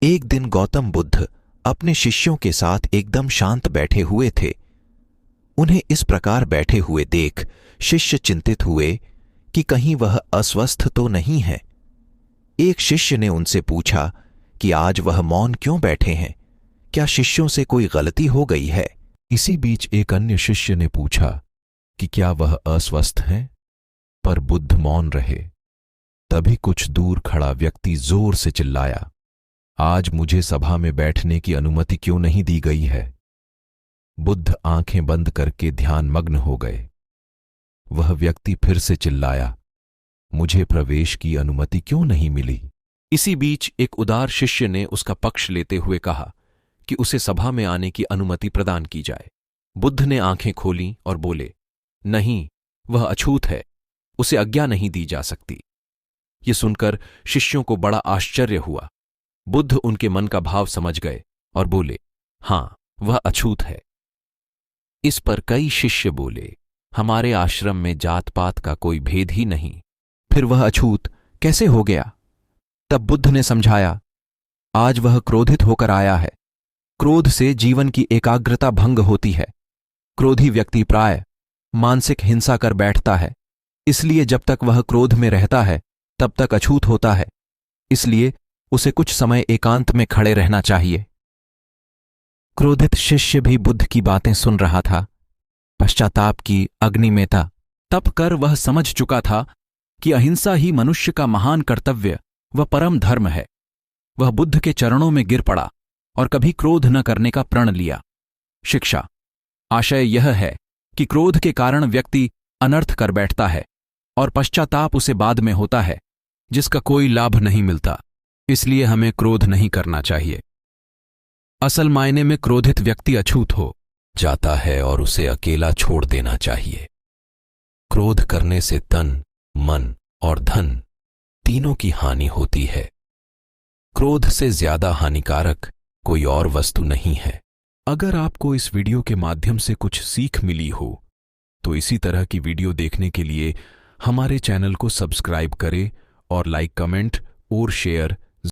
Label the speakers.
Speaker 1: एक दिन गौतम बुद्ध अपने शिष्यों के साथ एकदम शांत बैठे हुए थे। उन्हें इस प्रकार बैठे हुए देख शिष्य चिंतित हुए कि कहीं वह अस्वस्थ तो नहीं है। एक शिष्य ने उनसे पूछा कि आज वह मौन क्यों बैठे हैं, क्या शिष्यों से कोई गलती हो गई है?
Speaker 2: इसी बीच एक अन्य शिष्य ने पूछा कि क्या वह अस्वस्थ हैं? पर बुद्ध मौन रहे। तभी कुछ दूर खड़ा व्यक्ति जोर से चिल्लाया, आज मुझे सभा में बैठने की अनुमति क्यों नहीं दी गई है? बुद्ध आंखें बंद करके ध्यान मग्न हो गए। वह व्यक्ति फिर से चिल्लाया, मुझे प्रवेश की अनुमति क्यों नहीं मिली?
Speaker 3: इसी बीच एक उदार शिष्य ने उसका पक्ष लेते हुए कहा कि उसे सभा में आने की अनुमति प्रदान की जाए। बुद्ध ने आंखें खोलीं और बोले, नहीं, वह अछूत है, उसे आज्ञा नहीं दी जा सकती। ये सुनकर शिष्यों को बड़ा आश्चर्य हुआ। बुद्ध उनके मन का भाव समझ गए और बोले, हां, वह अछूत है। इस पर कई शिष्य बोले, हमारे आश्रम में जात पात का कोई भेद ही नहीं, फिर वह अछूत कैसे हो गया? तब बुद्ध ने समझाया, आज वह क्रोधित होकर आया है। क्रोध से जीवन की एकाग्रता भंग होती है। क्रोधी व्यक्ति प्राय मानसिक हिंसा कर बैठता है, इसलिए जब तक वह क्रोध में रहता है तब तक अछूत होता है। इसलिए उसे कुछ समय एकांत में खड़े रहना चाहिए। क्रोधित शिष्य भी बुद्ध की बातें सुन रहा था। पश्चाताप की अग्नि में था। तप कर वह समझ चुका था कि अहिंसा ही मनुष्य का महान कर्तव्य व परम धर्म है। वह बुद्ध के चरणों में गिर पड़ा और कभी क्रोध न करने का प्रण लिया। शिक्षा आशय यह है कि क्रोध के कारण व्यक्ति अनर्थ कर बैठता है और पश्चाताप उसे बाद में होता है, जिसका कोई लाभ नहीं मिलता। इसलिए हमें क्रोध नहीं करना चाहिए। असल मायने में क्रोधित व्यक्ति अछूत हो
Speaker 2: जाता है और उसे अकेला छोड़ देना चाहिए। क्रोध करने से तन, मन और धन तीनों की हानि होती है। क्रोध से ज्यादा हानिकारक कोई और वस्तु नहीं है। अगर आपको इस वीडियो के माध्यम से कुछ सीख मिली हो तो इसी तरह की वीडियो देखने के लिए हमारे चैनल को सब्सक्राइब करें और लाइक, कमेंट और शेयर